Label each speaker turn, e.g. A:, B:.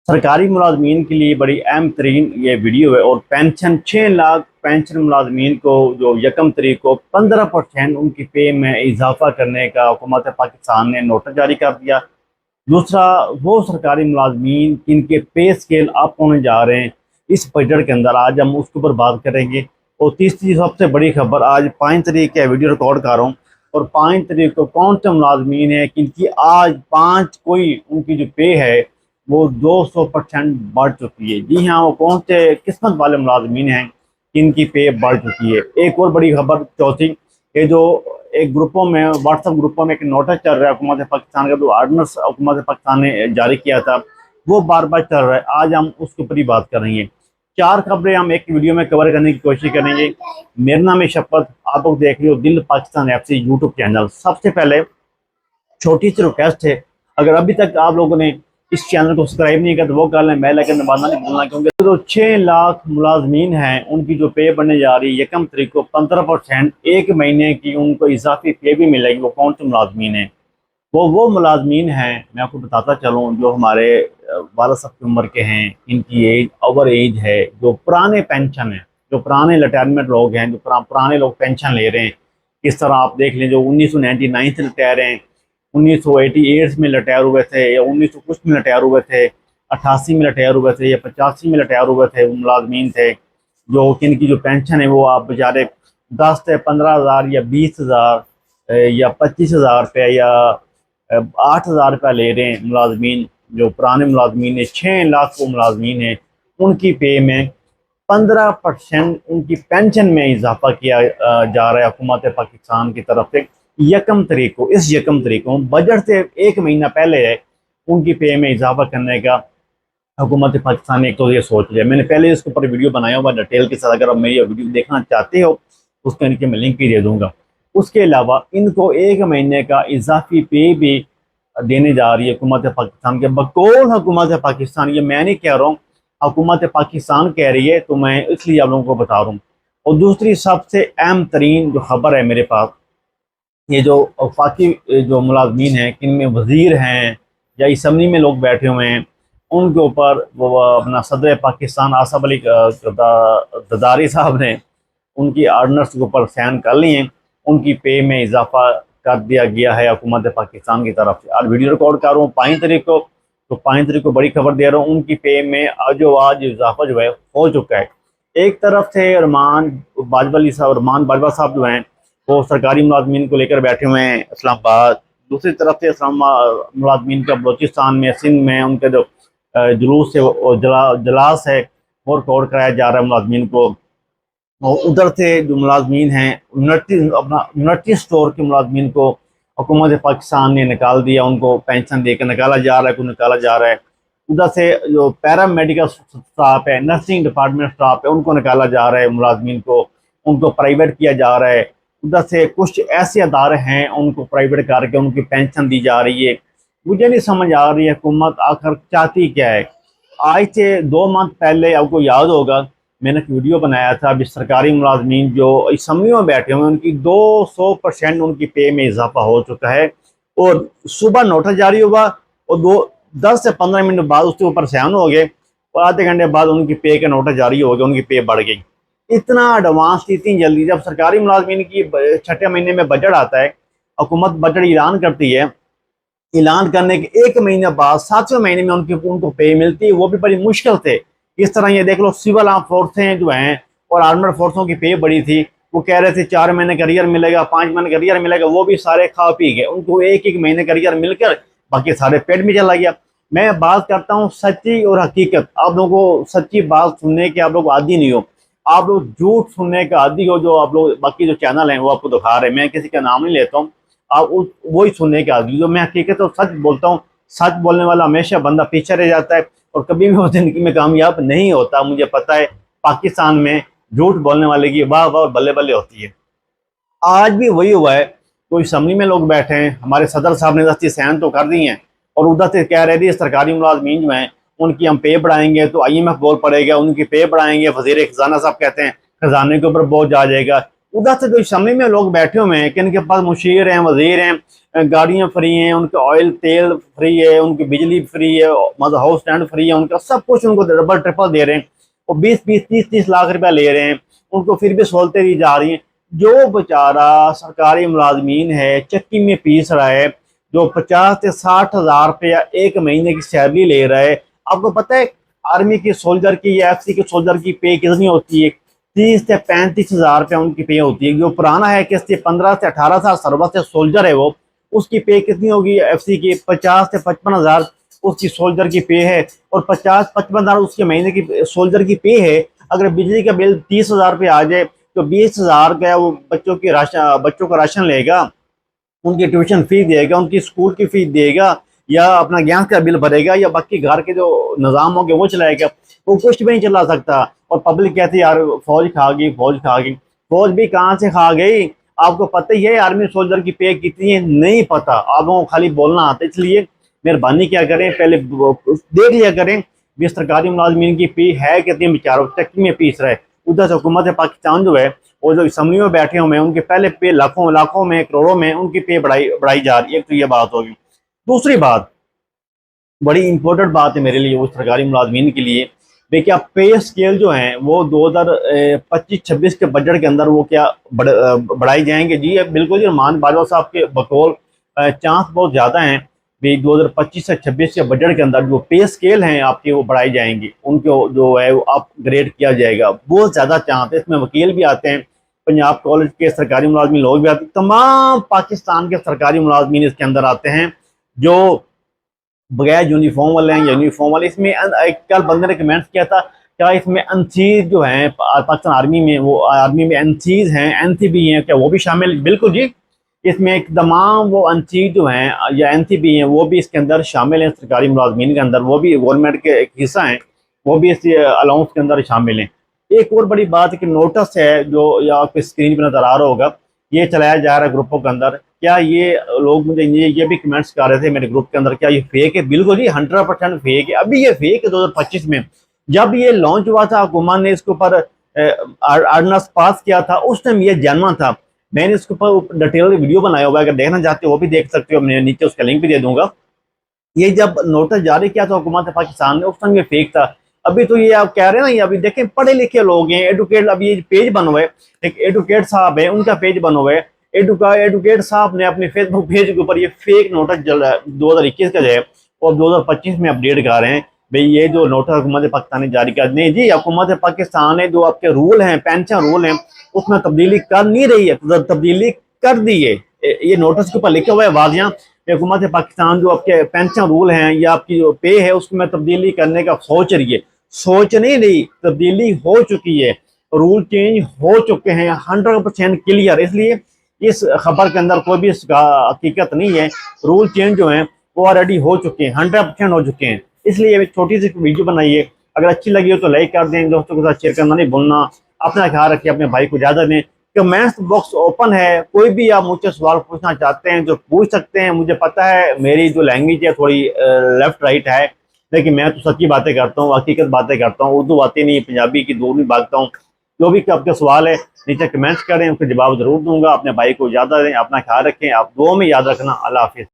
A: सरकारी मुलाजमीन के लिए बड़ी अहम तरीन ये वीडियो है। और पेंशन 6 लाख पेंशन मुलाजमीन को जो यकम तरीक को 15% उनकी पे में इजाफा करने का हुकूमत पाकिस्तान ने नोटिस जारी कर दिया। दूसरा, वो सरकारी मुलाजमीन जिनके पे स्केल अप होने जा रहे हैं इस बजट के अंदर, आज हम उसके ऊपर बात करेंगे। और तीसरी सबसे बड़ी खबर, आज 5 तारीख है, वीडियो रिकॉर्ड कर रहा हूँ। और 5 तारीख को कौन से मुलाजमीन है जिनकी आज पाँच कोई उनकी जो पे है वो 200% बढ़ चुकी है। जी हाँ, वो कौन से किस्मत वाले मुलाजमीन हैं जिनकी पे बढ़ चुकी है। एक और बड़ी खबर चौथी, ये जो एक ग्रुपों में, व्हाट्सएप ग्रुपों में एक नोटिस चल रहा है हुकूमत पाकिस्तान का, जो आर्डनर्स हुकूमत पाकिस्तान ने जारी किया था, वो बार बार चल रहा है। आज हम उसके ऊपर ही बात करेंगे। 4 खबरें हम एक वीडियो में कवर करने की कोशिश करेंगे। मेरा नाम है शपथ, आप लोग देख रहे हो दिल पाकिस्तान FC यूट्यूब चैनल। सबसे पहले छोटी सी रिक्वेस्ट है, अगर अभी तक आप लोगों ने इस चैनल को सब्सक्राइब नहीं किया तो वो कर लें, बेल आइकन दबाना नहीं भूलना, क्योंकि जो 6 लाख मुलाजमीन हैं उनकी जो पे बनने जा रही है यकम तरीक को 15% एक महीने की उनको इजाफी पे भी मिलेगी। वो कौन से मुलाजमीन हैं? वो मुलाजमीन हैं, मैं आपको बताता चलूँ, जो हमारे वाला साहब की उम्र के हैं, इनकी एज ओवर एज है, जो पुराने पेंशन है, जो पुराने रिटायरमेंट लोग हैं, जो पुराने लोग पेंशन ले रहे हैं। इस तरह आप देख लें, जो 1999 से रिटायर हैं, 1988 में रिटायर हुए थे, या 1900 कुछ में रिटायर हुए थे, 88 में रिटायर हुए थे, या 85 में रिटायर हुए थे, वो मुलाजमीन थे जो किनकी जो पेंशन है वो आप बेचारे 10 से 15 हज़ार या 20 हज़ार या 25 हज़ार रुपये या 8 हज़ार रुपया ले रहे हैं। मुलाजमीन जो पुराने मुलाजमीन है, 6 लाख वो मुलाजमीन है, उनकी पे में 15% उनकी पेंशन में इजाफा किया जा रहा है हुकूमत पाकिस्तान की तरफ से। यकम तरीक को, इस यकम तरीक को बजट से एक महीना पहले है, उनकी पे में इजाफा करने का हुकूमत पाकिस्तान ने एक तो ये सोच लिया। मैंने पहले इसके ऊपर वीडियो बनाया हुआ डिटेल के साथ, अगर आप मेरी वीडियो देखना चाहते हो उसके नीचे मैं लिंक भी दे दूंगा। उसके अलावा इनको एक महीने का इजाफी पे भी देने जा रही है हुकूमत पाकिस्तान के बकौल हुकूमत पाकिस्तान। ये मैं नहीं कह रहा हूँ, हुकूमत पाकिस्तान कह रही है, तो मैं इसलिए आप लोगों को बता रहा हूँ। और दूसरी सबसे अहम तरीन जो खबर है मेरे पास, ये जो वफाकी जो मुलाजमीन हैं, इनमें वजीर हैं या इसम्बली में लोग बैठे हुए हैं, उनके ऊपर वो अपना सदर पाकिस्तान आसफ अली जरदारी साहब ने उनकी आर्डनर्स के ऊपर साइन कर लिए हैं। उनकी पे में इजाफा कर दिया गया है हुकूमत पाकिस्तान की तरफ से। आज वीडियो रिकॉर्ड कर रहा हूँ 5 तारीख को, तो 5 तारीख को बड़ी खबर दे रहा हूँ, उनकी पे में आज इजाफा जो है हो चुका है। एक तरफ से रमान बाजवा साहब जो हैं वो सरकारी मुलाजमीन को लेकर बैठे हुए हैं इस्लामाबाद। दूसरी तरफ से मुलाजमीन का बलोचिस्तान में, सिंध में उनका जो जुलूस है, जलास है, वो रिकॉर्ड कराया जा रहा है मुलाजमीन को। और उधर से जो मुलाजमीन हैं यूनिटी स्टोर के मुलाजमीन को हुकूमत पाकिस्तान ने निकाल दिया, उनको पेंशन देकर निकाला जा रहा है, कुछ निकाला जा रहा है। उधर से जो पैरा मेडिकल स्टाफ है, नर्सिंग डिपार्टमेंट स्टाफ है, उनको निकाला जा रहा है मुलाजमीन को, उनको प्राइवेट किया जा रहा है। उधर से कुछ ऐसे अदारे हैं उनको प्राइवेट करके उनकी पेंशन दी जा रही है। मुझे नहीं समझ आ रही है हुकूमत आखिर चाहती क्या है। आज से 2 मंथ पहले आपको याद होगा मैंने एक वीडियो बनाया था, अभी सरकारी मुलाजमीन जो असम्बलियों में बैठे हुए हैं उनकी 200% उनकी पे में इजाफा हो चुका है। और सुबह नोटिस जारी हुआ और 10 से 15 मिनट बाद उसके ऊपर साइन हो गए, और आधे घंटे बाद उनकी पे का नोटिस जारी हो गया, उनकी पे बढ़ गई। इतना एडवांस, इतनी जल्दी, जब सरकारी मुलाजमीन की छठे महीने में बजट आता है, हुकूमत बजट ऐलान करती है, ऐलान करने के एक महीने बाद 7वें महीने में उनको पे मिलती है, वो भी बड़ी मुश्किल से। इस तरह ये देख लो, सिविल आर्म फोर्सें जो हैं और आर्मड फोर्सों की पे बड़ी थी, वो कह रहे थे 4 महीने का रियर मिलेगा, 5 महीने का रियर मिलेगा, वो भी सारे खा पी गए, उनको एक एक महीने का रियर मिलकर बाकी सारे पेट में चला गया। मैं बात करता हूँ सच्ची और हकीकत, आप लोगों को सच्ची बात सुनने के आप लोग आदी नहीं हो, आप लोग झूठ सुनने का आदी हो। जो आप लोग बाकी जो चैनल हैं वो आपको दिखा रहे हैं, मैं किसी का नाम नहीं लेता हूँ, आप वही सुनने के आदी। जो मैं हकीकत और सच बोलता हूँ, सच बोलने वाला हमेशा बंदा पीछे रह जाता है और कभी भी वो जिंदगी में कामयाब नहीं होता। मुझे पता है पाकिस्तान में झूठ बोलने वाले की वाह वाह बल्ले बल्ले होती है। आज भी वही हुआ है, कोई असम्बली में लोग बैठे हैं, हमारे सदर साहब ने दस्ती सैन तो कर दी हैं, और उधर से कह रहे थे सरकारी मुलाजमीन जो हैं उनकी हम पे बढ़ाएंगे तो IMF बोल पड़ेगा, उनकी पे बढ़ाएंगे, वजीर खजाना साहब कहते हैं खजाने के ऊपर बोझ आ जाएगा। उधर से जो असम्बली में लोग बैठे हुए हैं कि इनके पास मुशीर हैं, वजीर हैं, गाड़ियाँ फ्री हैं, उनके ऑयल तेल फ्री है, उनकी बिजली फ्री है, मतलब हाउस स्टैंड फ्री है, उनका सब कुछ उनको डबल ट्रिपल दे रहे हैं, वो 20-20 30-30 लाख रुपया ले रहे हैं, उनको फिर भी सहूलतें दी जा रही हैं। जो बेचारा सरकारी मुलाजमीन है, चक्की में पीस रहा है, जो 50 से 60 हज़ार रुपया एक महीने की सैलरी ले रहा है, आपको पता है आर्मी के सोल्जर की या एफसी के सोल्जर की पे कितनी होती है? 30 से 35 हज़ार रुपया उनकी पे होती है। जो पुराना है कि 15 से 18 साल सर्विस से सोल्जर है वो, उसकी पे कितनी होगी? एफसी की 50 से 55 हज़ार उसकी सोल्जर की पे है, और 50-55 हज़ार उसके महीने की सोल्जर की पे है। अगर बिजली का बिल 30 हज़ार रुपये आ जाए तो 20 हज़ार का वो बच्चों का राशन लेगा, उनकी ट्यूशन फीस देगा, उनकी स्कूल की फीस देगा, या अपना गैस का बिल भरेगा, या बाकी घर के जो निज़ाम होंगे वो चलाएगा। वो कुछ भी नहीं चला सकता। और पब्लिक कहती है यार फौज खा गई, फौज खा गई। फौज भी कहाँ से खा गई? आपको पता ही है आर्मी सोल्जर की पे कितनी है? नहीं पता। आप लोगों को खाली बोलना आता है। इसलिए मेहरबानी क्या करें, पहले देख लिया करें भी सरकारी मुलाजमीन की पे है कितनी, बेचारों चक्की में पीस रहे। उधर से हुकूमत पाकिस्तान जो है, वो जो असम्बली में बैठे हुए हैं, उनके पहले पे लाखों लाखों में, करोड़ों में उनकी पे बढ़ाई बढ़ाई जा रही है। एक तो ये बात होगी। दूसरी बात, बड़ी इंपॉर्टेंट बात है मेरे लिए, वो सरकारी मुलाजमीन के लिए। देखिए आप पे स्केल जो है वो 2025-26 के बजट के अंदर वो क्या बढ़ाई जाएंगे? जी बिल्कुल जी, मान बाजवा साहब के बकौल चांस बहुत ज़्यादा हैं भी 2025 से 26 के बजट के अंदर जो पे स्केल हैं आपके वो बढ़ाई जाएंगी, उनको जो है वो अपग्रेड किया जाएगा। बहुत ज़्यादा चांस है। इसमें वकील भी आते हैं, पंजाब कॉलेज के सरकारी मुलाजमीन लोग भी आते हैं, तमाम पाकिस्तान के सरकारी मुलाजमीन इसके अंदर आते हैं जो बगैर यूनिफॉर्म वाले हैं, यूनिफॉर्म वाले। इसमें एक कल बंदे ने कमेंट किया था क्या इसमें एनसीज जो हैं पाकिस्तान आर्मी में, वो आर्मी में एनसीज हैं, एनसीबी हैं, क्या वो भी शामिल? बिल्कुल जी, इसमें एक तमाम वो एनसीज जो हैं या एनसीबी हैं वो भी इसके अंदर शामिल हैं। सरकारी मुलाजमीन के अंदर वो भी गवर्नमेंट के एक हिस्सा हैं, वो भी इस अलाउंस के अंदर शामिल हैं। एक और बड़ी बात है कि नोटिस है जो या आपके स्क्रीन पर नजर आ रहा होगा, ये चलाया जा रहा है ग्रुपों के अंदर। क्या ये लोग मुझे ये भी कमेंट्स कर रहे थे मेरे ग्रुप के अंदर, क्या ये फेक है? बिल्कुल जी 100% फेक है। अभी ये फेक है 2025 में जब ये लॉन्च हुआ था, हुकूमत ने इसके ऊपर ऑर्डिनेंस पास किया था, उस टाइम ये जानना था। मैंने इसके ऊपर डिटेल वीडियो बनाया हुआ है, अगर देखना चाहते हो वो भी देख सकते हो, मैं नीचे उसका लिंक भी दे दूंगा। ये जब नोटिस जारी किया था हुकूमत पाकिस्तान ने, उस टाइम ये फेक था। अभी तो ये आप कह रहे हैं ना, ये अभी देखें पढ़े लिखे लोग हैं, एडुकेट, अभी ये पेज बन हुए, एक एडुकेट साहब है उनका पेज बन हुआ है। एडुकेट साहब ने अपने फेसबुक पेज के ऊपर ये फेक नोटिस चल रहा है 2021 का जो है, और 2025 में अपडेट कर रहे हैं भाई ये जो नोटिस हुकूमत पाकिस्तान ने जारी कर। नहीं जी, हुकूमत पाकिस्तान ने जो आपके रूल हैं, पेंशन रूल हैं, उसमें तब्दीली कर नहीं रही है, तो तब्दीली कर दी है। ये नोटिस के ऊपर लिखा हुआ है वाजियां, हुकूमत पाकिस्तान जो आपके पेंशन रूल हैं या आपकी जो पे है उसमें तब्दीली करने का सोच रही है। सोच नहीं रही, तब्दीली हो चुकी है, रूल चेंज हो चुके हैं, 100% क्लियर। इसलिए इस खबर के अंदर कोई भी इसका हकीकत नहीं है। रूल चेंज जो हैं वो ऑलरेडी हो चुके हैं, 100% हो चुके हैं। इसलिए एक छोटी सी वीडियो बनाइए, अगर अच्छी लगी हो तो लाइक कर दें, दोस्तों के साथ शेयर करना नहीं भूलना। अपना ख्याल रखिए, अपने भाई को इजाजत दें। कमेंट्स बॉक्स ओपन है, कोई भी आप मुझसे सवाल पूछना चाहते हैं जो पूछ सकते हैं। मुझे पता है मेरी जो लैंग्वेज है थोड़ी लेफ्ट राइट है, लेकिन मैं तो सच्ची बातें करता हूँ, हकीकत बातें करता हूँ, उर्दू बातें नहीं, पंजाबी की दूर नहीं भागता हूँ। जो भी आपके सवाल है नीचे कमेंट्स करें, उसके जवाब जरूर दूंगा। अपने भाई को इजाजत दें, अपना ख्याल रखें, आप दुआ में याद रखना। अल्लाह हाफिज़।